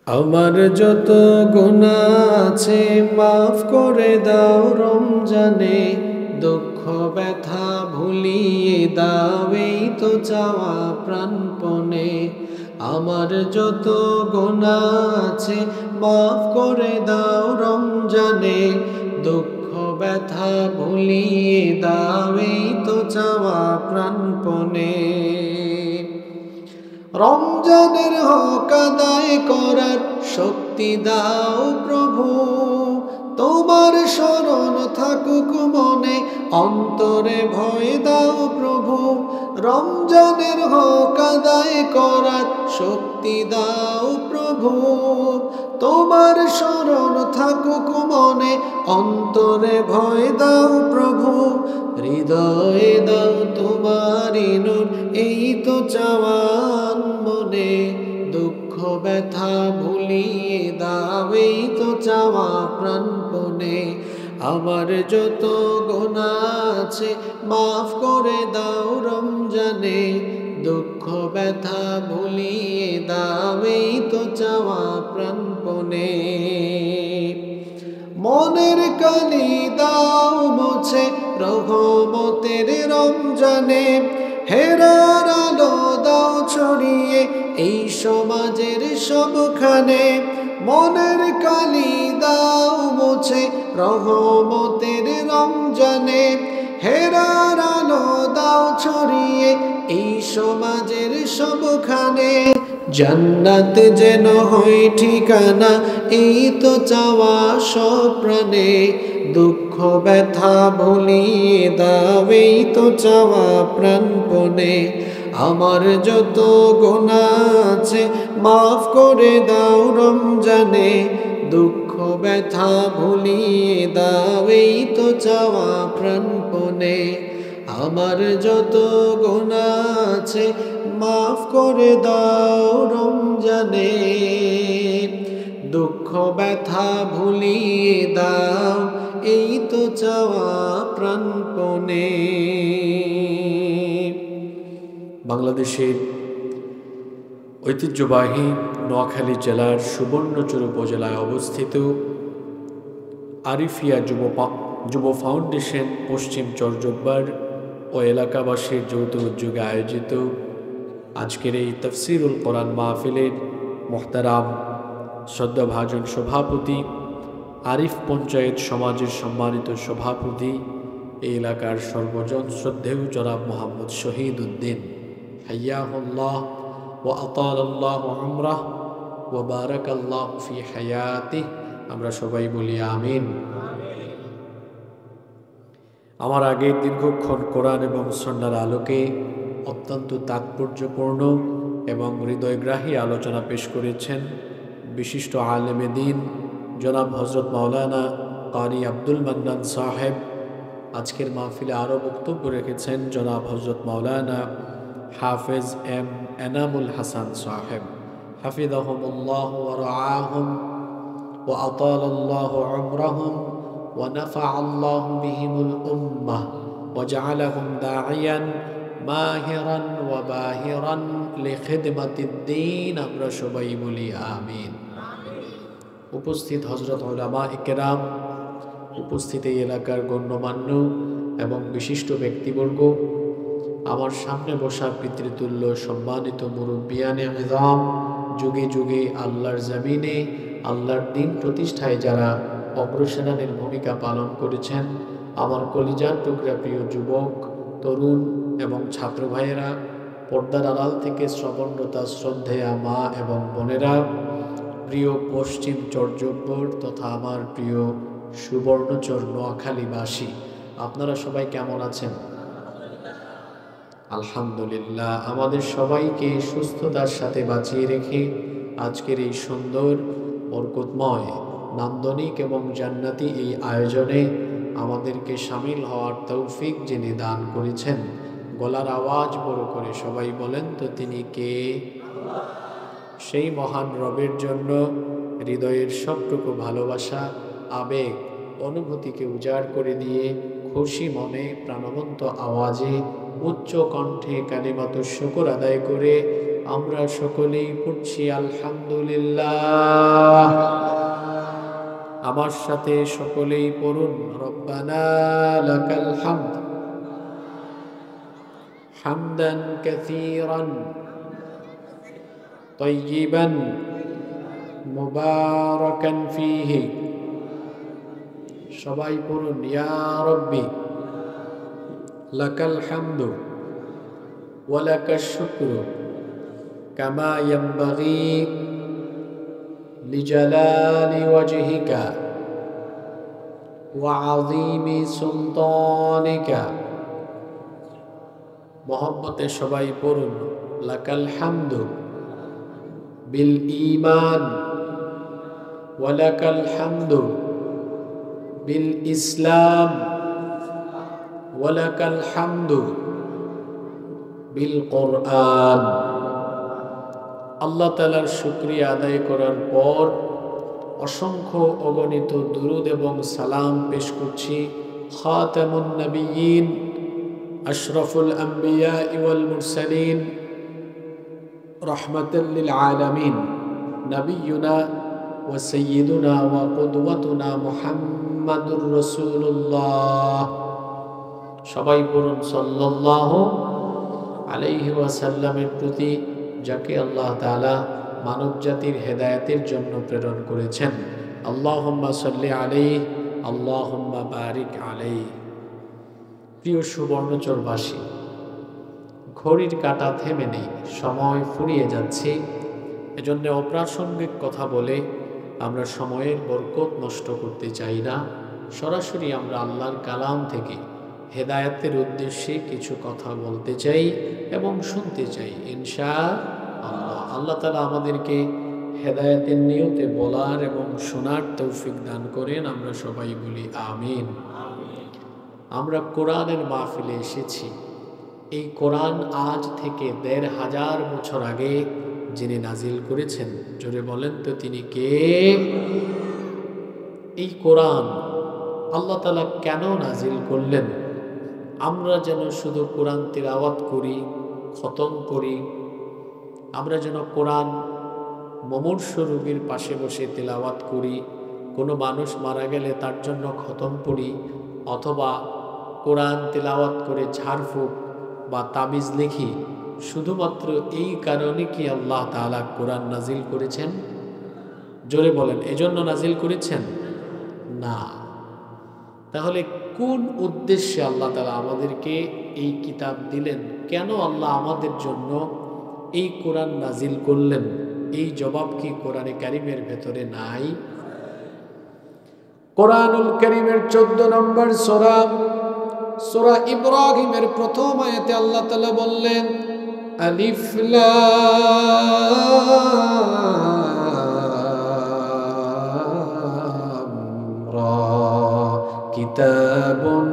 আমার যত গুনাহ আছে মাফ করে দাও রমজানে, দুঃখ ব্যথা ভুলিয়ে দাও এই তো চাওয়া প্রাণপণে। আমার যত গুনাহ আছে মাফ করে দাও রমজানে, দুঃখ ব্যথা ভুলিয়ে দাও এই তো চাওয়া প্রাণপণে। রমজানের হক আদায় করার শক্তি দাও প্রভু, তোমার শরণ থাকুক মনে, অন্তরে ভয় দাও প্রভু। রমজানের হক আদায় করার শক্তি দাও প্রভু, তোমার শরণ থাকুক মনে, অন্তরে ভয় দাও প্রভু। হৃদয়ে দাও তোমারি নূর এই তো চাওয়ান মনে, দুঃখ ব্যথা ভুলিয়ে দাও এই তো চাওয়া প্রাণপণে। আমার যত গুনাহ আছে মাফ করে দাও রমজানে, দুঃখ ব্যথা ভুলিয়ে দাও এই তো চাওয়া প্রাণপণে। মনের কালি দাও মুছে রহমতের রমজানে, হেরার আলো দাও ছড়িয়ে এই সমাজের সবখানে। মনের কালি দাও মুছে রহমতের রমজানে, হেরার আলো দাও ছড়িয়ে এই সমাজের সবখানে। জান্নাত যেন হয় ঠিকানা এই তো চাওয়া সপ্রাণে, দুঃখ ব্যথা ভুলিয়ে দাও এই তো চাওয়া প্রাণপণে। আমার যত গুনাহ আছে মাফ করে দাও রমজানে, দুঃখ ব্যথা ভুলিয়ে দাও এই তো চাওয়া প্রাণপণে। আমার যত গুনাহ আছে মাফ করে দাও রমজানে, দুঃখ ব্যথা ভুলিয়ে দাও এই তো চাওয়া প্রাণপণে। বাংলাদেশের ঐতিহ্যবাহী নোয়াখালী জেলার সুবর্ণচর উপজেলায় অবস্থিত আরিফিয়া যুব ফাউন্ডেশন পশ্চিম চরজব্বার ও এলাকাবাসীর যৌথ উদ্যোগে আয়োজিত আজকের এই তাফসিরুল কোরআন মাহফিলের মোহতারাম শ্রদ্ধাভাজন সভাপতি, আরিফ পঞ্চায়েত সমাজের সম্মানিত সভাপতি, এই এলাকার সর্বজন শ্রদ্ধেয় জনাব মোহাম্মদ শহীদ উদ্দিন, হাইয়াহুল্লাহ ওয়া আতালাল্লাহু উমরাহ ওয়া বারাকাল্লাহু ফি হায়াতিহি, আমরা সবাই বলি আমিন। আমার আগে দীর্ঘক্ষণ কোরআন এবং সুন্নাহর আলোকে অত্যন্ত তাৎপর্যপূর্ণ এবং হৃদয়গ্রাহী আলোচনা পেশ করেছেন বিশিষ্ট আলেমে দ্বীন জনাব হযরত মাওলানা কারি আব্দুল মান্নান সাহেব। আজকের মাহফিলে আরও বক্তব্য রেখেছেন জনাব হযরত মাওলানা হাফেজ এম এনামুল হাসান সাহেব, হাফিজাহুমুল্লাহ ওয়া রাআহুম ওয়া আতালাল্লাহু উমরাহুম ওয়া নাফাআল্লাহু বিহিমুল উম্মাহ ওয়া জাআলাহুম দাঈয়ান মাহিরান ওয়া বাহিরান লিখিদমাতিদ দ্বীন, আমরা সবাই বলি আমিন। উপস্থিত হযরত উলামায়ে কেরাম, উপস্থিত এই এলাকার গণ্যমান্য এবং বিশিষ্ট ব্যক্তিবর্গ, আমার সামনে বসা পিতৃতুল্য সম্মানিত মুরব্বিয়ানে ইযাম, যুগে যুগে আল্লাহর জমিনে আল্লাহর দ্বীন প্রতিষ্ঠায় যারা অগ্রসেনানীর ভূমিকা পালন করেছেন, আমার কলিজার টুকরা প্রিয় যুবক, তরুণ এবং ছাত্র ভাইয়েরা, পর্দার আড়াল থেকে শ্রবণরতা শ্রদ্ধেয়া মা এবং বোনেরা, প্রিয় পশ্চিম চরজব্বর তথা আমার প্রিয় সুবর্ণচর নোয়াখালীবাসী, আপনারা সবাই কেমন আছেন? আলহামদুলিল্লাহ। আমাদের সবাইকে সুস্থতার সাথে বাঁচিয়ে রেখে আজকের এই সুন্দর বরকতময় নান্দনিক এবং জান্নাতি এই আয়োজনে আমাদেরকে শামিল হওয়ার তৌফিক যিনি দান করেছেন, গলার আওয়াজ বড় করে সবাই বলেন তো তিনি কে? সেই মহান রবের জন্য হৃদয়ের সবটুকু ভালোবাসা, আবেগ, অনুভূতিকে উজাড় করে দিয়ে খুশি মনে প্রাণবন্ত আওয়াজে উচ্চ কণ্ঠে কালিমাতুশ শুকর আদায় করে আমরা সকলেই পড়ছি আলহামদুলিল্লাহ। আমার সাথে সকলেই পড়ুন রব্বানা লাকাল হামদ হামদান কাসীরান তাইয়িবান মুবারাকান ফীহি। সবাই পড়ুন ইয়া রব্বি লাকাল হামদু ওয়া লাকাশ শুকরু কামা ইয়ানবাগি লিজালালি ওয়াজহিকা ওয়া আযীমি সুলতানিকা। মোহাম্মতে সবাই পড়ুন লাকাল হামদু বিল ঈমান ওয়া লাকাল হামদু বিল ইসলাম ওয়া লাকাল হামদু বিল কোরআন। আল্লাহ তাআলার শুকরিয়া আদায় করার পর অসংখ্য অগণিত দুরূদ এবং সালাম পেশ করছি খাতামুন নবিয়্যিন আশরাফুল আম্বিয়া ওয়াল মুরসালিন রাহমাতাল লিল আলামিন নবিয়্যুনা ওয়া সাইয়্যিদুনা ওয়া কুদওয়াতুনা মুহাম্মাদুর রাসূলুল্লাহ। সবাই পড়ুন সাল্লাল্লাহু আলাইহি ওয়াসাল্লামের প্রতি, যাকে আল্লাহ তাআলা মানব জাতির হেদায়েতের জন্য প্রেরণ করেছেন। আল্লাহুম্মা সাল্লি আলাইহি আল্লাহুম্মা বারিক আলাইহি। প্রিয় সুবর্ণচরবাসী, ঘড়ির কাঁটা থেমে নেই, সময় ফুরিয়ে যাচ্ছে। এজন্য অপ্রাসঙ্গিক কথা বলে আমরা সময়ের বরকত নষ্ট করতে চাই না। সরাসরি আমরা আল্লাহর কালাম থেকে হেদায়েতের উদ্দেশ্যে কিছু কথা বলতে চাই এবং শুনতে চাই ইনশাআল্লাহ। আল্লাহ তাআলা আমাদেরকে হেদায়েতের নিয়তে বলার এবং শোনার তৌফিক দান করেন। আমরা সবাই বলি আমিন। আমরা কোরআনের মাহফিলে এসেছি। এই কোরআন আজ থেকে ১৫০০ বছর আগে যিনি নাজিল করেছেন, জোরে বলেন তো তিনি কে? এই কোরআন আল্লাহ তাআলা কেন নাজিল করলেন? আমরা যেন শুধু কোরআন তিলাওয়াত করি, খতম করি। আমরা যেন কোরআন মুমূর্ষু রোগীর পাশে বসে তিলাওয়াত করি, কোনো মানুষ মারা গেলে তার জন্য খতম পড়ি, অথবা কোরআন তিলাওয়াত করে ঝাড়ফুঁক বা তাবিজ লিখি। শুধুমাত্র এই কারণে কি আল্লাহ তাআলা কোরআন নাজিল করেছেন? জোরে বলেন, এজন্য নাজিল করেছেন না। তাহলে কোন উদ্দেশ্যে আল্লাহ তাআলা আমাদেরকে এই কিতাব দিলেন? কেন আল্লাহ আমাদের জন্য এই কোরআন নাজিল করলেন? এই জবাব কি কোরআনে কারিমের ভেতরে নাই? কোরআনুল কারিমের 14 নম্বর সূরা, সূরা ইব্রাহিমের প্রথম আয়াতে আল্লাহ তাআলা বললেন আলিফ লাম রা কিতাবুন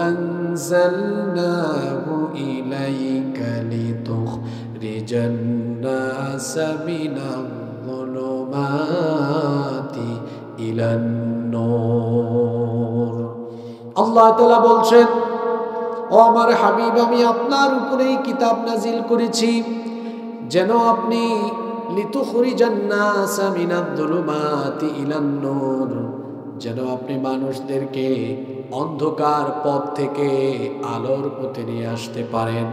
আনজালনাহু ইলাইকা লিতুখরিজান নাসা মিনাল যুলুমাতি ইলান নূর। আল্লাহ তাআলা বলছেন, ও আমার হাবিব, আমি আপনার উপরেই কিতাব নাজিল করেছি যেন আপনি লিতুখরিজান নাসা মিনাল যুলুমাতি ইলান নূর, যেন আপনি মানুষদেরকে অন্ধকার পথ থেকে আলোর পথে নিয়ে আসতে পারেন।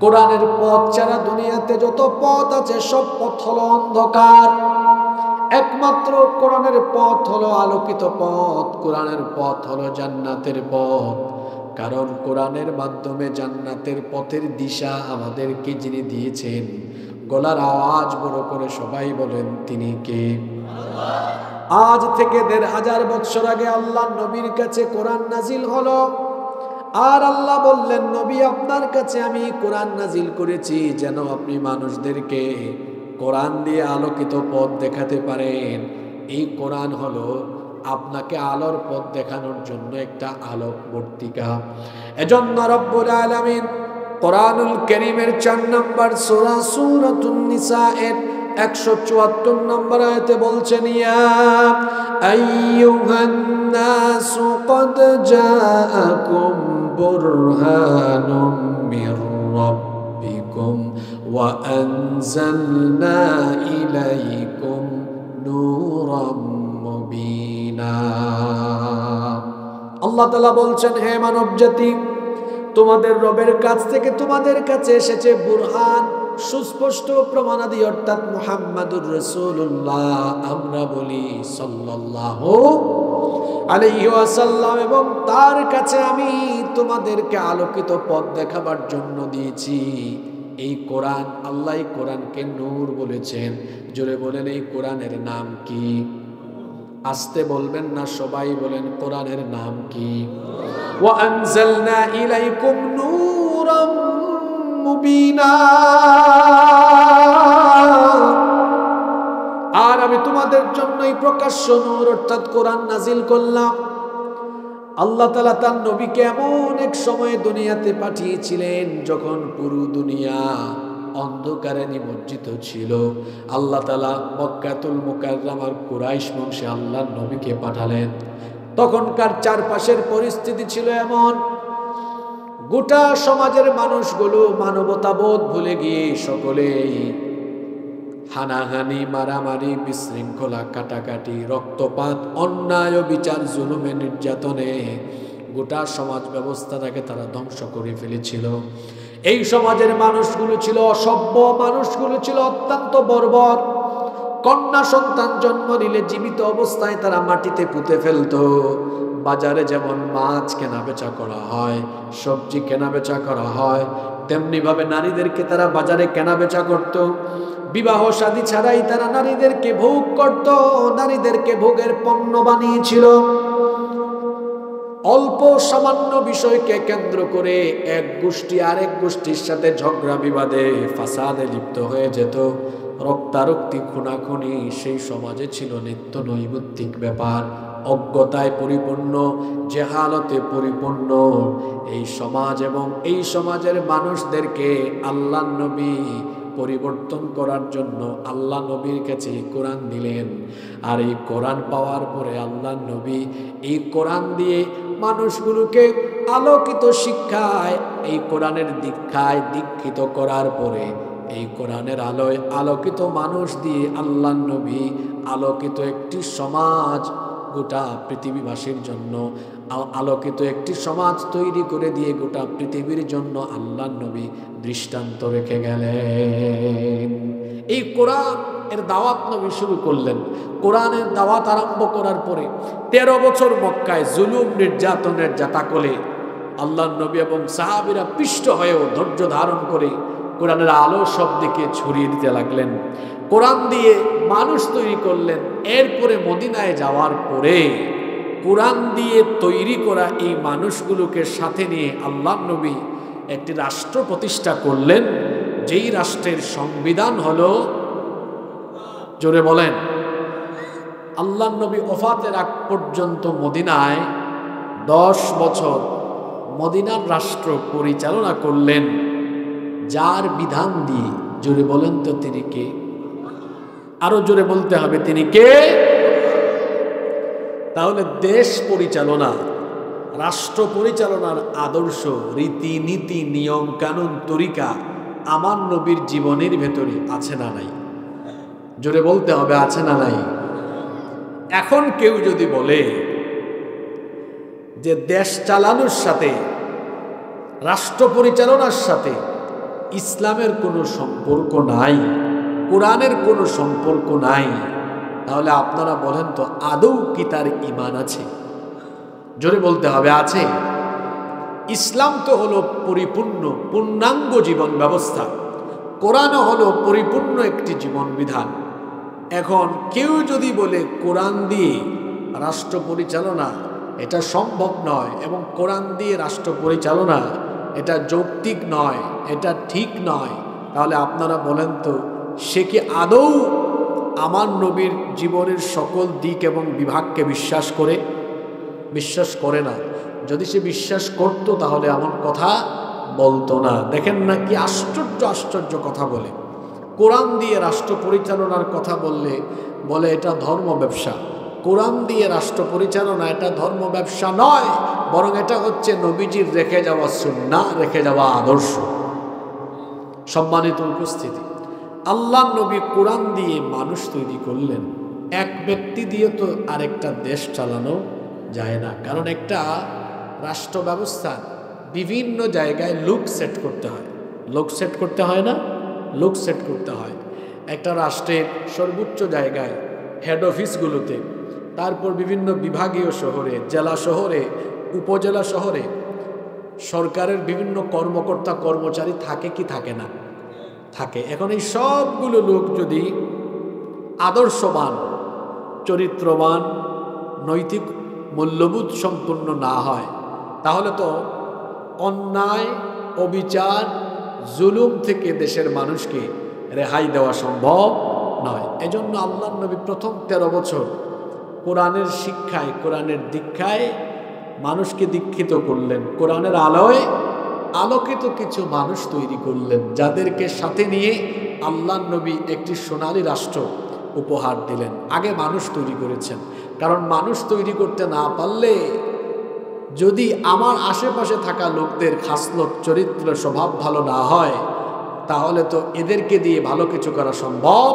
কোরআনের পথ ছাড়া দুনিয়াতে যত পথ আছে সব পথ হলো অন্ধকার। একমাত্র কোরআনের পথ হলো আলোকিত পথ, কোরআনের পথ হলো জান্নাতের পথ। কারণ কোরআনের মাধ্যমে জান্নাতের পথের দিশা আমাদেরকে যিনি দিয়েছেন, গলার আওয়াজ বড় করে সবাই বলেন তিনি কে? আজ থেকে ১৫০০ বছর আগে আল্লাহ নবীর কাছে কোরআন নাজিল হলো। আর আল্লাহ বললেন, নবী আপনার কাছে আমি কোরআন নাজিল করেছি যেন আপনি মানুষদেরকে কোরআন দিয়ে আলোকিত পথ দেখাতে পারেন। এই কোরআন হলো আপনাকে আলোর পথ দেখানোর জন্য একটা আলোকবর্তিকা। এজন্য রব্বুল আলামিন কোরআনুল কারীমের ৪ নম্বর সূরা সূরাতুন নিসা এর ১৭৪ নম্বর আয়াতে বলছেন, ইয়া আইয়ুহান নাসু ক্বাদ জাআকুম বুরহানুম মির রাব্বিকুম وأنزلنا إليكم نورا مبينا আল্লাহ তাআলা বলছেন, হে মানব জাতি, তোমাদের রবের কাছ থেকে তোমাদের কাছে এসেছে বুরহান, সুস্পষ্ট প্রমাণাদি, অর্থাৎ মুহাম্মাদুর রাসূলুল্লাহ, আমরা বলি সাল্লাল্লাহু আলাইহি ওয়াসাল্লাম, এবং তার কাছে আমি তোমাদেরকে আলোকিত পথ দেখাবার জন্য দিয়েছি এই কোরআন। আল্লাহ এই কোরআনকে নূর বলেছেন। জোরে বলেন, এই কোরআনের নাম কি? আস্তে বলবেন না, সবাই বলেন, কোরআনের নাম কি? ওয়া আনজালনা ইলাইকুম নূরাম মুবিনা, আর আমি তোমাদের জন্য এই প্রকাশ্য নূর অর্থাৎ কোরআন নাজিল করলাম। আল্লাহ তাআলা তার নবীকে এমন এক সময়ে দুনিয়াতে পাঠিয়েছিলেন যখন পুরো দুনিয়া অন্ধকারে নিমজ্জিত ছিল। আল্লাহ তাআলা মক্কাতুল মুকাররমার কুরাইশ বংশে আল্লাহর নবীকে পাঠালেন। তখনকার চারপাশের পরিস্থিতি ছিল এমন, গোটা সমাজের মানুষগুলো মানবতাবোধ ভুলে গিয়ে সকলেই হানাহানি, মারামারি, বিশৃঙ্খলা, কাটাকাটি, রক্তপাত, অন্যায়, বিচার, জুলুমে, নির্যাতনে গোটা সমাজ ব্যবস্থাটাকে তারা ধ্বংস করে ফেলেছিল। এই সমাজের মানুষগুলো ছিল অসভ্য, মানুষগুলো ছিল অত্যন্ত বর্বর। কন্যা সন্তান জন্ম নিলে জীবিত অবস্থায় তারা মাটিতে পুঁতে ফেলতো। বাজারে যেমন মাছ কেনাবেচা করা হয়, সবজি কেনাবেচা করা হয়, তেমনি ভাবে নারীদেরকে তারা বাজারে কেনাবেচা করত। বিবাহ শাদী ছাড়াই তারা নারীদেরকে ভোগ করত, নারীদেরকে ভোগের পণ্য বানিয়েছিল। অল্প সামান্য বিষয়কে কেন্দ্র করে এক গোষ্ঠী আরেক গোষ্ঠীর সাথে ঝগড়া বিবাদে, ফাসাদে লিপ্ত হয়ে যেত। রক্তারক্তি, খুনাখুনি সেই সমাজে ছিল নিত্য নৈমিত্তিক ব্যাপার। অজ্ঞতায় পরিপূর্ণ, জেহালতে পরিপূর্ণ এই সমাজ, এবং এই সমাজের মানুষদেরকে আল্লাহ নবী পরিবর্তন করার জন্য আল্লাহ নবীর কাছে কোরআন দিলেন। আর এই কোরআন পাওয়ার পরে আল্লাহ নবী এই কোরআন দিয়ে মানুষগুলোকে আলোকিত শিক্ষায়, এই কোরআনের দীক্ষায় দীক্ষিত করার পরে এই কোরআনের আলোয় আলোকিত মানুষ দিয়ে আল্লাহ নবী আলোকিত একটি সমাজ গোটা পৃথিবীবাসীর জন্য, আলোকিত একটি সমাজ তৈরি করে দিয়ে গোটা পৃথিবীর জন্য আল্লাহ নবী দৃষ্টান্ত রেখে গেলেন। এই কোরআন এর দাওয়াত নবী শুরু করলেন। কোরআনের দাওয়াত আরম্ভ করার পরে 13 বছর মক্কায় জুলুম নির্যাতনের জাতাকলে আল্লাহ নবী এবং সাহাবীরা পিষ্ট হয়েও ধৈর্য ধারণ করে কোরআনের আলো সব দিকে ছড়িয়ে দিতে লাগলেন। কোরআন দিয়ে মানুষ তৈরি করলেন। এরপরে মদিনায় যাওয়ার পরে কোরআন দিয়ে তৈরি করা এই মানুষগুলোকে সাথে নিয়ে আল্লাহ নবী একটি রাষ্ট্র প্রতিষ্ঠা করলেন, যেই রাষ্ট্রের সংবিধান হলো, জোরে বলেন, আল্লাহ নবী ওফাতের আগ পর্যন্ত মদিনায় 10 বছর মদিনার রাষ্ট্র পরিচালনা করলেন। যার বিধান দিয়ে, জোরে বলেন তো তিনি কে? আরো জোরে বলতে হবে, তিনি কে? তাহলে দেশ পরিচালনা, রাষ্ট্র পরিচালনার আদর্শ, রীতি নীতি, নিয়ম কানুন, তরিকা আমার নবীর জীবনের ভেতরে আছে না নাই? জোরে বলতে হবে, আছে না নাই? এখন কেউ যদি বলে যে দেশ চালানোর সাথে, রাষ্ট্র পরিচালনার সাথে ইসলামের কোনো সম্পর্ক নাই, কোরআনের কোনো সম্পর্ক নাই, তাহলে আপনারা বলেন তো আদৌ কি তার ঈমান আছে? জোরে বলতে হবে, আছে? ইসলাম তো হলো পরিপূর্ণ পূর্ণাঙ্গ জীবন ব্যবস্থা, কোরআনও হলো পরিপূর্ণ একটি জীবন বিধান। এখন কেউ যদি বলে কোরআন দিয়ে রাষ্ট্র পরিচালনা এটা সম্ভব নয়, এবং কোরআন দিয়ে রাষ্ট্র পরিচালনা এটা যৌক্তিক নয়, এটা ঠিক নয়, তাহলে আপনারা বলেন তো সে কি আদৌ আমার নবীর জীবনের সকল দিক এবং বিভাগকে বিশ্বাস করে? বিশ্বাস করে না। যদি সে বিশ্বাস করত তাহলে এমন কথা বলতো না। দেখেন না কি আশ্চর্য আশ্চর্য কথা বলে। কোরআন দিয়ে রাষ্ট্র পরিচালনার কথা বললে বলে এটা ধর্ম ব্যবসা। কোরআন দিয়ে রাষ্ট্র পরিচালনা এটা ধর্ম ব্যবসা নয়, বরং এটা হচ্ছে নবীজির রেখে যাওয়া সুন্নাহ, রেখে যাওয়া আদর্শ। সম্মানিত উপস্থিতি, আল্লাহ নবী কোরআন দিয়ে মানুষ তৈরি করলেন। এক ব্যক্তি দিয়ে তো আরেকটা দেশ চালানো যায় না, কারণ একটা রাষ্ট্র ব্যবস্থা বিভিন্ন জায়গায় লোক সেট করতে হয়। লোক সেট করতে হয় না? লোক সেট করতে হয় একটা রাষ্ট্রের সর্বোচ্চ জায়গায়, হেড অফিসগুলোতে, তারপর বিভিন্ন বিভাগীয় শহরে, জেলা শহরে, উপজেলা শহরে সরকারের বিভিন্ন কর্মকর্তা কর্মচারী থাকে কি থাকে না? থাকে। এখন এই সবগুলো লোক যদি আদর্শবান, চরিত্রবান, নৈতিক মূল্যবোধ সম্পন্ন না হয়, তাহলে তো অন্যায়, অবিচার, জুলুম থেকে দেশের মানুষকে রেহাই দেওয়া সম্ভব নয়। এজন্য আল্লাহর নবী প্রথম 13 বছর কোরআনের শিক্ষায়, কোরআনের দীক্ষায় মানুষকে দীক্ষিত করলেন। কোরআনের আলোয় আলোকিত কিছু মানুষ তৈরি করলেন, যাদেরকে সাথে নিয়ে আল্লাহর নবী একটি সোনালী রাষ্ট্র উপহার দিলেন। আগে মানুষ তৈরি করেছেন, কারণ মানুষ তৈরি করতে না পারলে, যদি আমার আশেপাশে থাকা লোকদের খাসলত, চরিত্র, স্বভাব ভালো না হয়, তাহলে তো এদেরকে দিয়ে ভালো কিছু করা সম্ভব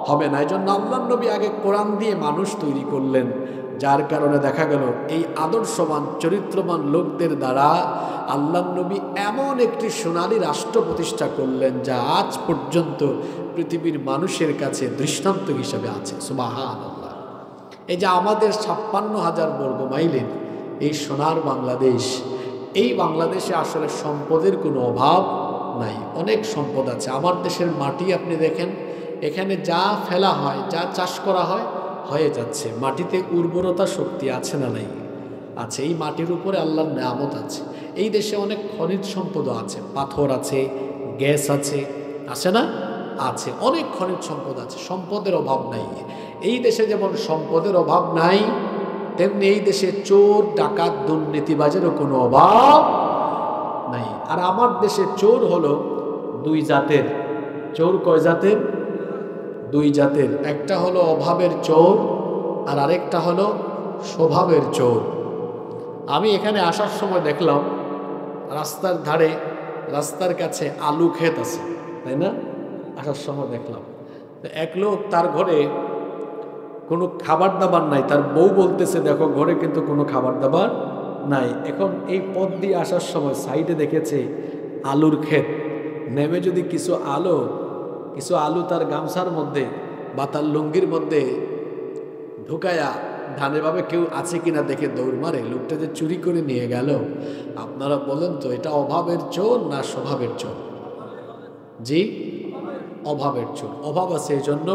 হবে না। এই জন্য আল্লাহর নবী আগে কোরআন দিয়ে মানুষ তৈরি করলেন, যার কারণে দেখা গেল এই আদর্শবান, চরিত্রবান লোকদের দ্বারা আল্লাহর নবী এমন একটি সোনালী রাষ্ট্র প্রতিষ্ঠা করলেন, যা আজ পর্যন্ত পৃথিবীর মানুষের কাছে দৃষ্টান্ত হিসেবে আছে। সুবহানাল্লাহ। এই যে আমাদের 56,000 বর্গ মাইলের এই সোনার বাংলাদেশ, এই বাংলাদেশে আসলে সম্পদের কোনো অভাব নাই, অনেক সম্পদ আছে। আমার দেশের মাটি আপনি দেখেন, এখানে যা ফেলা হয়, যা চাষ করা হয়, হয়ে যাচ্ছে। মাটিতে উর্বরতা শক্তি আছে না নাই? আছে। এই মাটির উপরে আল্লাহর নেয়ামত আছে। এই দেশে অনেক খনিজ সম্পদও আছে, পাথর আছে, গ্যাস আছে, আছে না? আছে, অনেক খনিজ সম্পদ আছে, সম্পদের অভাব নাই। এই দেশে যেমন সম্পদের অভাব নাই, তেমনি এই দেশে চোর, ডাকাত, দুর্নীতিবাজেরও কোনো অভাব নাই। আর আমার দেশে চোর হলো 2 জাতের। চোর কয় জাতের? 2 জাতের। একটা হলো অভাবের চোর, আর আরেকটা হলো স্বভাবের চোর। আমি এখানে আসার সময় দেখলাম রাস্তার ধারে, রাস্তার কাছে আলু ক্ষেত আছে, তাই না? আসার সময় দেখলাম এক লোক, তার ঘরে কোনো খাবার দাবার নাই। তার বউ বলতেছে, দেখো ঘরে কিন্তু কোনো খাবার দাবার নাই। এখন এই পথ দিয়ে আসার সময় সাইডে দেখেছে আলুর ক্ষেত। নেমে যদি কিছু আলু তার গামছার মধ্যে বা তার লুঙ্গির মধ্যে ঢুকায়া ধানের ভাবে কেউ আছে কিনা দেখে দৌড় মারে, লোকটা যে চুরি করে নিয়ে গেল। আপনারা বলেন তো, এটা অভাবের চোর না স্বভাবের চোর? জি, অভাবের চোর। অভাব আছে, এই জন্য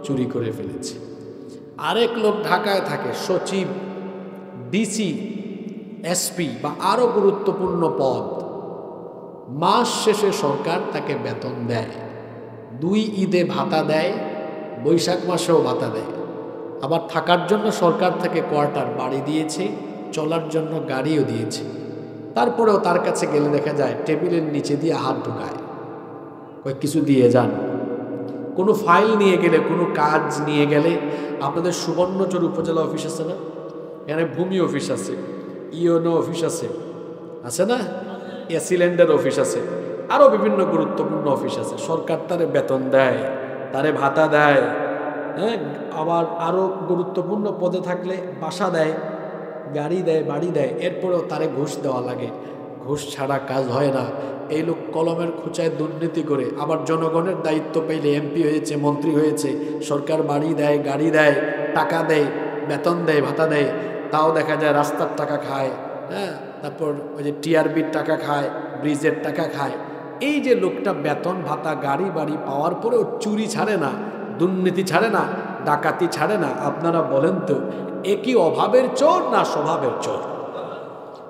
চুরি করে ফেলেছে। আরেক লোক ঢাকায় থাকে, সচিব, ডিসি, এসপি বা আরো গুরুত্বপূর্ণ পদ। মাস শেষে সরকার তাকে বেতন দেয়, 2 ঈদে ভাতা দেয়, বৈশাখ মাসেও ভাতা দেয়। আবার থাকার জন্য সরকার থেকে কোয়ার্টার বাড়ি দিয়েছে, চলার জন্য গাড়িও দিয়েছে। তারপরেও তার কাছে গেলে দেখা যায় টেবিলের নিচে দিয়ে হাত ঢুকায়, কিছু দিয়ে যান। কোনো ফাইল নিয়ে গেলে, কোনো কাজ নিয়ে গেলে, আপনাদের সুবর্ণচর উপজেলা অফিস আছে না? এখানে ভূমি অফিস আছে, ইউনো অফিস আছে, আছে না? সিলিন্ডার অফিস আছে, আরও বিভিন্ন গুরুত্বপূর্ণ অফিস আছে। সরকার তারে বেতন দেয়, তারে ভাতা দেয়, হ্যাঁ, আবার আরও গুরুত্বপূর্ণ পদে থাকলে বাসা দেয়, গাড়ি দেয়, বাড়ি দেয়। এরপরেও তারে ঘুষ দেওয়া লাগে। ঘুষ ছাড়া কাজ হয় না। এই লোক কলমের খোঁচায় দুর্নীতি করে, আবার জনগণের দায়িত্ব পেলে এমপি হয়েছে, মন্ত্রী হয়েছে, সরকার বাড়ি দেয়, গাড়ি দেয়, টাকা দেয়, বেতন দেয়, ভাতা দেয়, তাও দেখা যায় রাস্তার টাকা খায়, হ্যাঁ, তারপর ওই যে টিআরবির টাকা খায়, ব্রিজের টাকা খায়। এই যে লোকটা বেতন, ভাতা, গাড়ি, বাড়ি পাওয়ার পরেও চুরি ছাড়ে না, দুর্নীতি ছাড়ে না, ডাকাতি ছাড়ে না। আপনারা বলেন তো, এ কি অভাবের চোর না স্বভাবের চোর?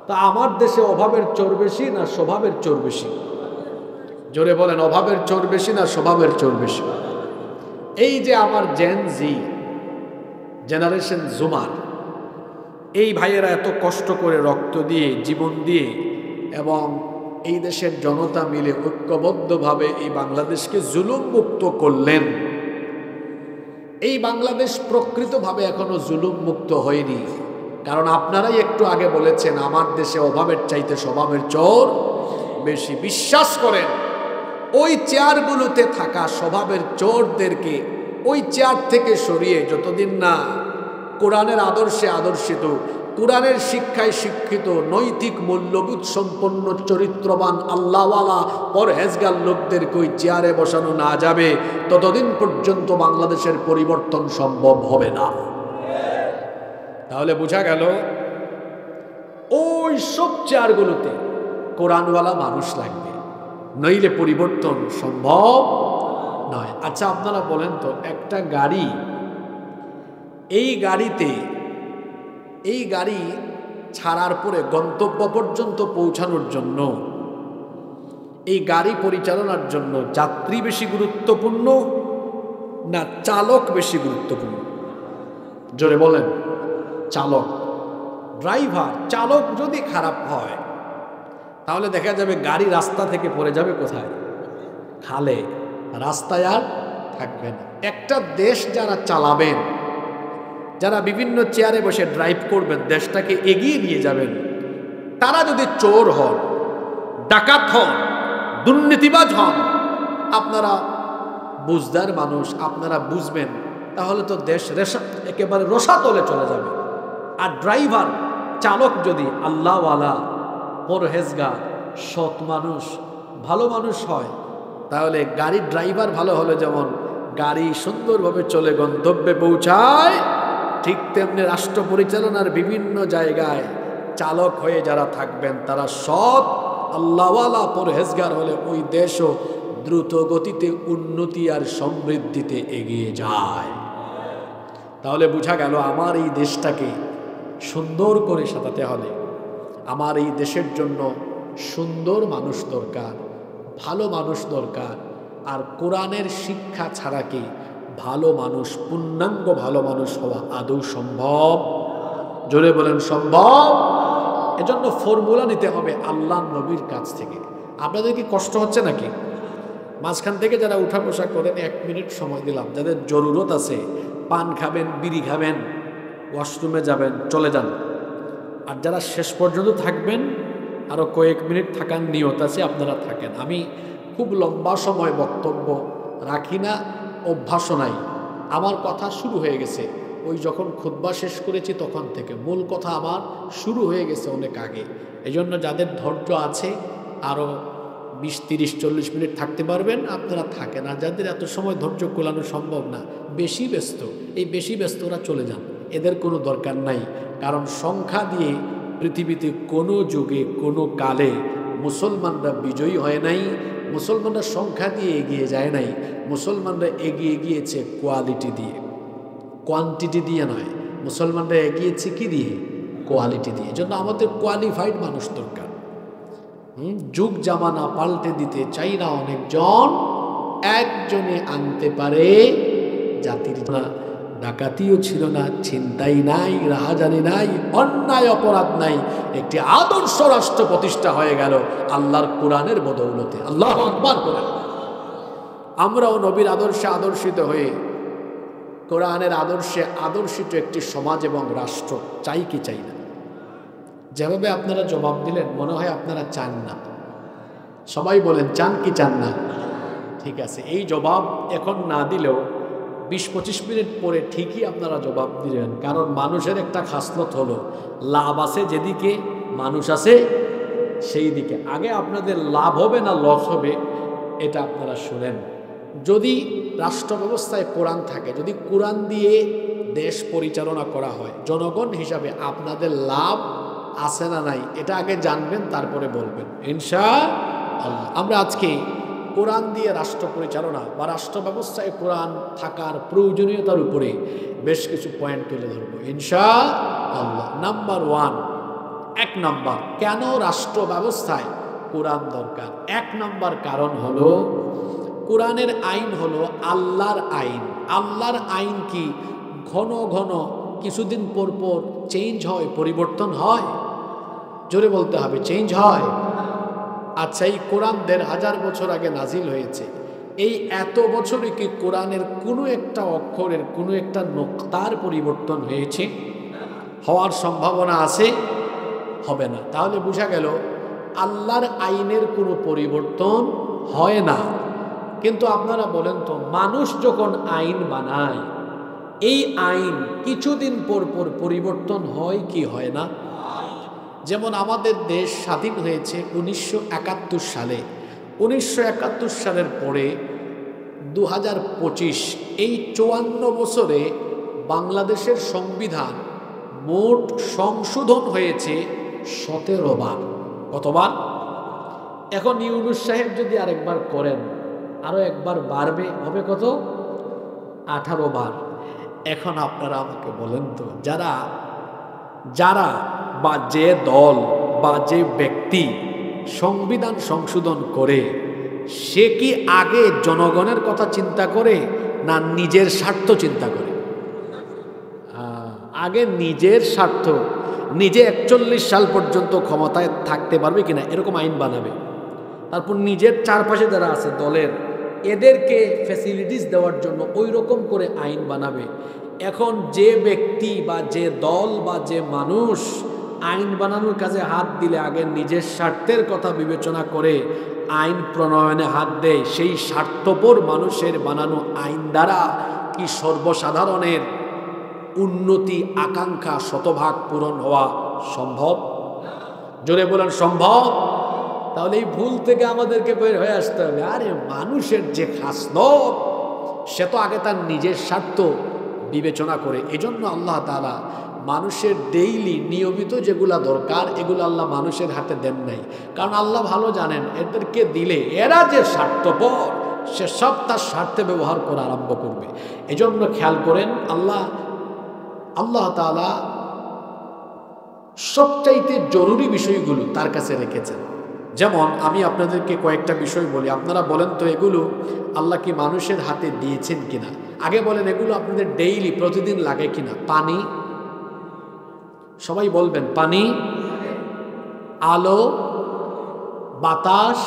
তা আমার দেশে অভাবের চোর বেশি না স্বভাবের চোর বেশি? জোরে বলেন, অভাবের চোর বেশি না স্বভাবের চোর বেশি? এই যে আমার জেন জি জেনারেশন জুমার, এই ভাইয়েরা এত কষ্ট করে রক্ত দিয়ে, জীবন দিয়ে, এবং এই দেশের জনতা মিলে ঐক্যবদ্ধভাবে এই বাংলাদেশকে জুলুম মুক্ত করলেন। এই বাংলাদেশ প্রকৃতভাবে এখনো জুলুম মুক্ত হয়নি, কারণ আপনারাই একটু আগে বলেছেন আমার দেশে অভাবের চাইতে স্বভাবের চোর বেশি। বিশ্বাস করেন, ওই চেয়ারগুলোতে থাকা স্বভাবের চোরদেরকে ওই চেয়ার থেকে সরিয়ে যতদিন না কোরআনের আদর্শে আদর্শিত, কোরআনের শিক্ষায় শিক্ষিত, নৈতিক মূল্যবোধ সম্পন্ন চরিত্রবান আল্লাহওয়ালা পরহেজগার লোকদেরকে ওই চেয়ারে বসানো না যাবে, ততদিন পর্যন্ত বাংলাদেশের পরিবর্তন সম্ভব হবে না। তাহলে বোঝা গেল ওই সব চেয়ারগুলোতে কোরআনওয়ালা মানুষ লাগবে, নইলে পরিবর্তন সম্ভব নয়। আচ্ছা আপনারা বলেন তো, একটা গাড়ি, এই গাড়ি ছাড়ার পরে গন্তব্য পর্যন্ত পৌঁছানোর জন্য, এই গাড়ি পরিচালনার জন্য যাত্রী বেশি গুরুত্বপূর্ণ না চালক বেশি গুরুত্বপূর্ণ? জোরে বলেন। চালক, ড্রাইভার, চালক যদি খারাপ হয় তাহলে দেখা যাবে গাড়ি রাস্তা থেকে পড়ে যাবে কোথায়? খালে, রাস্তায় আর থাকবে না। একটা দেশ যারা চালাবেন, যারা বিভিন্ন চেয়ারে বসে ড্রাইভ করবেন, দেশটাকে এগিয়ে নিয়ে যাবেন, তারা যদি চোর হন, ডাকাত হন, দুর্নীতিবাজ হন, আপনারা বুঝদার মানুষ, আপনারা বুঝবেন, তাহলে তো দেশ একেবারে রসাতলে চলে যাবে। আর ড্রাইভার, চালক যদি আল্লাহওয়ালা, পরহেজগার, সৎ মানুষ, ভালো মানুষ হয়, তাহলে গাড়ির ড্রাইভার ভালো হলে যেমন গাড়ি সুন্দরভাবে চলে গন্তব্যে পৌঁছায়, ঠিক তেমনি রাষ্ট্র পরিচালনার বিভিন্ন জায়গায় চালক হয়ে যারা থাকবেন তারা সৎ আল্লাহওয়ালা পরহেজগার হলে ওই দেশও দ্রুত গতিতে উন্নতি আর সমৃদ্ধিতে এগিয়ে যায়। তাহলে বোঝা গেল আমার এই দেশটাকে সুন্দর করে সাজাতে হলে আমার এই দেশের জন্য সুন্দর মানুষ দরকার, ভালো মানুষ দরকার। আর কোরআনের শিক্ষা ছাড়া কি ভালো মানুষ, পূর্ণাঙ্গ ভালো মানুষ হওয়া আদৌ সম্ভব? জোরে বলেন সম্ভব। এজন্য ফর্মুলা নিতে হবে আল্লাহ নবীর কাছ থেকে। আপনাদের কি কষ্ট হচ্ছে নাকি? মাঝখান থেকে যারা উঠা বসা করেন 1 মিনিট সময় দিলাম, যাদের জরুরত আছে, পান খাবেন, বিড়ি খাবেন, ওয়াশরুমে যাবেন, চলে যান। আর যারা শেষ পর্যন্ত থাকবেন, আরও কয়েক মিনিট থাকার নিয়ত আছে, আপনারা থাকেন। আমি খুব লম্বা সময় বক্তব্য রাখি না, অভ্যাসও নাই। আমার কথা শুরু হয়ে গেছে ওই যখন খুতবা শেষ করেছি তখন থেকে, মূল কথা আমার শুরু হয়ে গেছে অনেক আগে। এই জন্য যাদের ধৈর্য আছে আরও 20, 30, 40 মিনিট থাকতে পারবেন, আপনারা থাকেন। আর যাদের এত সময় ধৈর্য কোলানো সম্ভব না, বেশি ব্যস্ত, এই বেশি ব্যস্ত ওরা চলে যান, এদের কোনো দরকার নাই। কারণ সংখ্যা দিয়ে পৃথিবীতে কোনো যুগে কোনো কালে মুসলমানরা বিজয়ী হয় নাই, মুসলমানরা সংখ্যা দিয়ে এগিয়ে যায় নাই, মুসলমানরা এগিয়ে গিয়েছে কোয়ালিটি দিয়ে, কোয়ান্টিটি দিয়ে নয়। মুসলমানরা এগিয়েছে কি দিয়ে? কোয়ালিটি দিয়ে। এজন্য আমাদের কোয়ালিফাইড মানুষ দরকার। যুগ জামানা পাল্টে দিতে চাই না অনেকজন, একজনে আনতে পারে জাতির। ডাকাতিও ছিল না, ছিনতাই নাই, রাহাজানি নাই, অন্যায় অপরাধ নাই। একটি আদর্শ রাষ্ট্র প্রতিষ্ঠা হয়ে গেল আল্লাহর কোরআনের বদৌলতে। আল্লাহু আকবার করেন। আমরাও নবীর আদর্শে আদর্শিত হয়ে কোরআনের আদর্শে আদর্শিত একটি সমাজ এবং রাষ্ট্র চাই কি চাই না? যেভাবে আপনারা জবাব দিলেন মনে হয় আপনারা চান না। সবাই বলেন চান কি চান না? ঠিক আছে, এই জবাব এখন না দিলেও 20-25 মিনিট পরে ঠিকই আপনারা জবাব দিলেন। কারণ মানুষের একটা খাসলত হলো লাভ আছে যেদিকে, মানুষ আছে সেই দিকে। আগে আপনাদের লাভ হবে না লস হবে এটা আপনারা শুনেন। যদি রাষ্ট্র ব্যবস্থায় কোরআন থাকে, যদি কোরআন দিয়ে দেশ পরিচালনা করা হয়, জনগণ হিসাবে আপনাদের লাভ আছে না নাই এটা আগে জানবেন, তারপরে বলবেন ইনশাআল্লাহ। আমরা আজকে কোরআন দিয়ে রাষ্ট্র পরিচালনা বা রাষ্ট্র ব্যবস্থায় কোরআন থাকার প্রয়োজনীয়তার উপরে বেশ কিছু পয়েন্ট তুলে ধরবো ইনশাআল্লাহ। নাম্বার 1, 1 নম্বর, কেন রাষ্ট্র ব্যবস্থায় কোরআন দরকার? 1 নম্বর কারণ হলো কোরআনের আইন হলো আল্লাহর আইন। আল্লাহর আইন কি ঘন ঘন কিছুদিন পর পর চেঞ্জ হয়, পরিবর্তন হয়? জোরে বলতে হবে, চেঞ্জ হয়। আচ্ছা, এই কোরআন 1500 বছর আগে নাজিল হয়েছে, এই এত বছরে কি কোরআনের কোনো একটা অক্ষরের কোনো একটা নোক্তার পরিবর্তন হয়েছে? হওয়ার সম্ভাবনা আছে? হবে না। তাহলে বোঝা গেল আল্লাহর আইনের কোনো পরিবর্তন হয় না। কিন্তু আপনারা বলেন তো, মানুষ যখন আইন বানায়, এই আইন কিছুদিন পর পর পরিবর্তন হয় কি হয় না? যেমন আমাদের দেশ স্বাধীন হয়েছে 1971 সালে। 1971 সালের পরে 2025, এই 54 বছরে বাংলাদেশের সংবিধান মোট সংশোধন হয়েছে 17 বার। কতবার? এখন ইউনূস সাহেব যদি আরেকবার করেন, আরো একবার বাড়বে, হবে কত? 18 বার। এখন আপনারা আমাকে বলেন তো, যারা বা যে দল বা যে ব্যক্তি সংবিধান সংশোধন করে, সে কি আগে জনগণের কথা চিন্তা করে না নিজের স্বার্থ চিন্তা করে? আগে নিজের স্বার্থ, নিজে 41 সাল পর্যন্ত ক্ষমতায় থাকতে পারবে কিনা এরকম আইন বানাবে। তারপর নিজের চারপাশে যারা আছে দলের, এদেরকে ফ্যাসিলিটিস দেওয়ার জন্য ওই রকম করে আইন বানাবে। এখন যে ব্যক্তি বা যে দল বা যে মানুষ আইন বানানোর কাজে হাত দিলে আগে নিজের স্বার্থের কথা বিবেচনা করে আইন প্রণয়নে হাত দেয়, সেই স্বার্থপর মানুষের বানানো আইন দ্বারা কি সর্বসাধারণের উন্নতি আকাঙ্ক্ষা শতভাগ পূরণ হওয়া সম্ভব? জোরে বলেন সম্ভব? তাহলে এই ভুল থেকে আমাদেরকে বের হয়ে আসতে হবে। আরে মানুষের যে খাসলত, সে তো আগে তার নিজের স্বার্থ বিবেচনা করে। এজন্য আল্লাহ তাআলা মানুষের ডেইলি নিয়মিত যেগুলা দরকার, এগুলো আল্লাহ মানুষের হাতে দেন নাই। কারণ আল্লাহ ভালো জানেন এদেরকে দিলে এরা যে স্বার্থপর, সে সব তার স্বার্থে ব্যবহার করা আরম্ভ করবে। এজন্য খেয়াল করেন, আল্লাহ তাআলা সবচাইতে জরুরি বিষয়গুলো তার কাছে রেখেছেন। যেমন আমি আপনাদেরকে কয়েকটা বিষয় বলি, আপনারা বলেন তো এগুলো আল্লাহ কি মানুষের হাতে দিয়েছেন কিনা। আগে বলেন এগুলো আপনাদের ডেইলি প্রতিদিন লাগে কিনা। পানি, সবাই বলবেন পানি, আলো, বাতাস,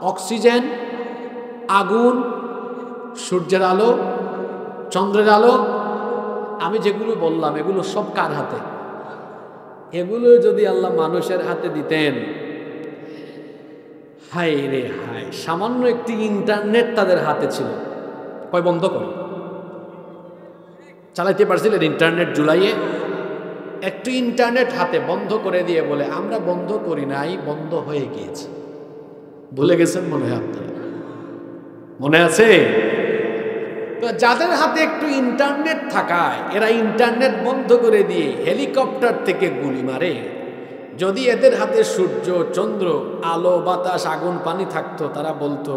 অক্সিজেন, আগুন, সূর্যের আলো, চন্দ্রের আলো। আমি যেগুলো বললাম এগুলো সব কার হাতে? এগুলো যদি আল্লাহ মানুষের হাতে দিতেন, হায় রে হায়, সামান্য একটি ইন্টারনেট তাদের হাতে ছিল, কয় বন্ধ করে চালাইতে পারছিলেন ইন্টারনেট? জুলাইয়ে একটু ইন্টারনেট হাতে বন্ধ করে দিয়ে বলে আমরা বন্ধ করি নাই, বন্ধ হয়ে গিয়েছে। ভুলে গেছেন মনে হয় আপনার? মনে আছে? তো যাদের হাতে একটু ইন্টারনেট থাকায় এরা ইন্টারনেট বন্ধ করে দিয়ে হেলিকপ্টার থেকে গুলি মারে। যদি এদের হাতে সূর্য, চন্দ্র, আলো, বাতাস, আগুন, পানি থাকতো, তারা বলতো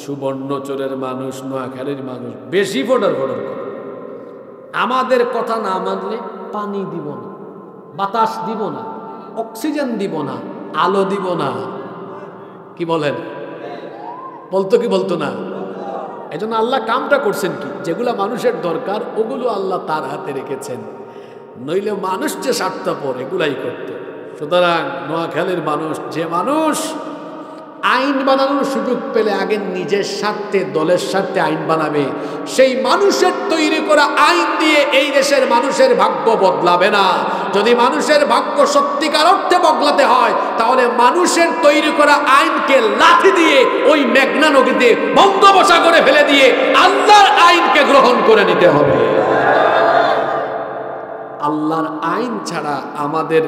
সুবর্ণচরের মানুষ, নোয়াখালীর মানুষ বেশি ফোটার করে। আমাদের কথা না মানলে পানি দিব না, বাতাস দিব না, অক্সিজেন দিব না, আলো দিব না। কি বলেন? বলতো কি বলতো না? এজন্য আল্লাহ কামটা করছেন কি, যেগুলা মানুষের দরকার ওগুলো আল্লাহ তার হাতে রেখেছেন, নইলে মানুষ যে স্বার্থপর এগুলাই করত। সুতরাং নোয়াখালীর মানুষ, যে মানুষ আইন বানানোর সুযোগ পেলে আগে নিজের স্বার্থে, দলের স্বার্থে আইন বানাবে, সেই মানুষের তৈরি করা আইন দিয়ে এই দেশের মানুষের ভাগ্য বদলাবে না। যদি মানুষের ভাগ্য সত্যিকার অর্থে বদলাতে হয়, তাহলে মানুষের তৈরি করা আইনকে লাঠি দিয়ে ওই মেঘনা নদীতে বঙ্গোপসাগরে ফেলে দিয়ে আল্লাহর আইনকে গ্রহণ করে নিতে হবে। আল্লাহর আইন ছাড়া আমাদের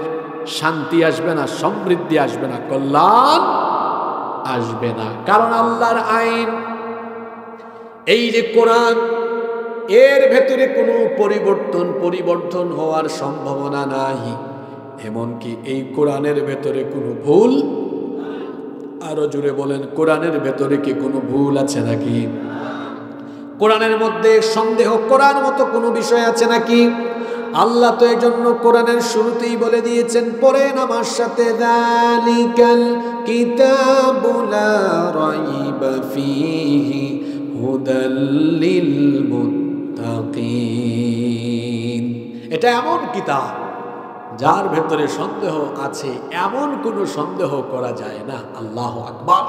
শান্তি আসবে না, সমৃদ্ধি আসবে না, কল্যাণ আসবে না। কারণ আল্লাহর আইন, এই যে কোরআন, এর ভেতরে কোনো পরিবর্তন হওয়ার সম্ভাবনা নাই। এমনকি এই কোরআনের ভেতরে কোনো ভুল, আরো জোরে বলেন, কোরআনের ভেতরে কি কোনো ভুল আছে নাকি? কোরআনের মধ্যে সন্দেহ করার মতো কোনো বিষয় আছে নাকি? আল্লাহ তো এই জন্য কোরআনের শুরুতেই বলে দিয়েছেন, পড়েন আমার সাথে, যালিকাল কিতাবু লা রাইবা ফীহি হুদাল লিল মুত্তাকিন। এটা এমন কিতাব যার ভেতরে সন্দেহ আছে, এমন কোনো সন্দেহ করা যায় না। আল্লাহু আকবার।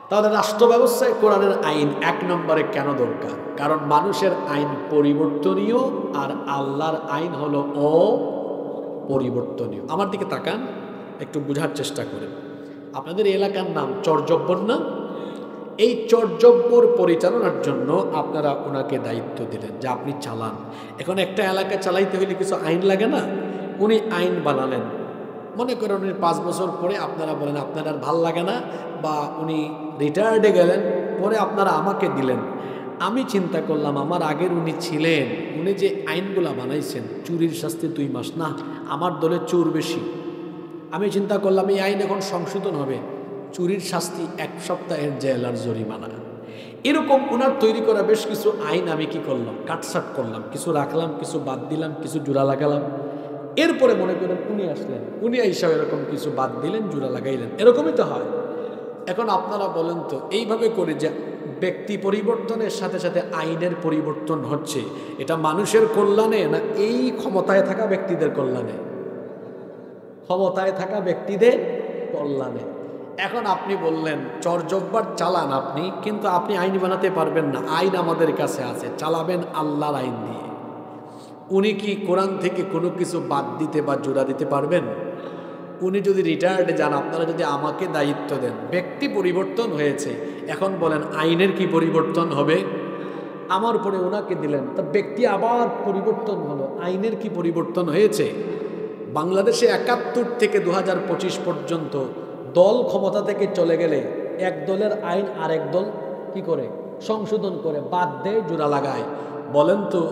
তাহলে রাষ্ট্র ব্যবস্থায় কোরআনের আইন 1 নম্বরে কেন দরকার? কারণ মানুষের আইন পরিবর্তনীয় আর আল্লাহর আইন হলো অপরিবর্তনীয়। আমার দিকে তাকান, একটু বোঝার চেষ্টা করেন। আপনাদের এলাকার নাম চরজব্বর না? এই চর্যব্বর পরিচালনার জন্য আপনারা ওনাকে দায়িত্ব দিলেন যে আপনি চালান। এখন একটা এলাকা চালাইতে হলে কিছু আইন লাগে না? উনি আইন বানালেন। মনে করেন উনি 5 বছর পরে আপনারা বলেন আপনার আর ভাল লাগে না, বা উনি রিটায়ার্ডে গেলেন, পরে আপনারা আমাকে দিলেন। আমি চিন্তা করলাম আমার আগের উনি ছিলেন, উনি যে আইনগুলা বানাইছেন, চুরির শাস্তি 2 মাস, না আমার দলে চোর বেশি। আমি চিন্তা করলাম এই আইন এখন সংশোধন হবে, চুরির শাস্তি 1 সপ্তাহের জেল আর জরিমানা। এরকম ওনার তৈরি করা বেশ কিছু আইন আমি কি করলাম, কাটছাট করলাম, কিছু রাখলাম, কিছু বাদ দিলাম, কিছু জোড়া লাগালাম। এরপরে মনে করেন উনি আসলেন, উনি এইসব এরকম কিছু বাদ দিলেন, জোড়া লাগাইলেন, এরকমই তো হয়। এখন আপনারা বলেন তো এইভাবে করে যে ব্যক্তি পরিবর্তনের সাথে সাথে আইনের পরিবর্তন হচ্ছে, এটা মানুষের কল্যাণে না এই ক্ষমতায় থাকা ব্যক্তিদের কল্যাণে? ক্ষমতায় থাকা ব্যক্তিদের কল্যাণে। এখন আপনি বললেন চরজব্বার চালান আপনি, কিন্তু আপনি আইন বানাতে পারবেন না। আইন আমাদের কাছে আছে, চালাবেন আল্লাহর আইন দিয়ে। উনি কি কোরআন থেকে কোনো কিছু বাদ দিতে বা জোড়া দিতে পারবেন? উনি যদি রিটায়ার্ডে যান, আপনারা যদি আমাকে দায়িত্ব দেন, ব্যক্তি পরিবর্তন হয়েছে, এখন বলেন আইনের কি পরিবর্তন হবে? আমার উপরে ওনাকে দিলেন, তা ব্যক্তি আবার পরিবর্তন হলো, আইনের কি পরিবর্তন হয়েছে? বাংলাদেশে 71 থেকে 2025 পর্যন্ত দল ক্ষমতা থেকে চলে গেলে এক দলের আইন আরেক দল কি করে সংশোধন করে, বাদ দেয়, জোড়া লাগায়। বলেন তো,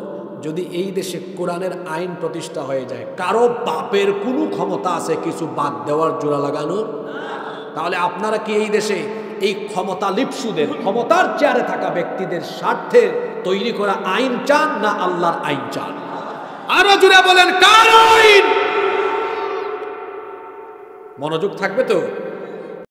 যদি এই দেশে কোরআনের আইন প্রতিষ্ঠা হয়ে যায়, কারো বাপের কোনো ক্ষমতা আছে কিছু বাদ দেওয়ার, জোড়া লাগানোর? তাহলে আপনারা কি এই দেশে এই ক্ষমতা লিপ্সুদের, ক্ষমতার চেয়ারে থাকা ব্যক্তিদের স্বার্থে তৈরি করা আইন চান, না আল্লাহর আইন চান? আরো জোরে বলেন, কার আইন? মনোযোগ থাকবে তো?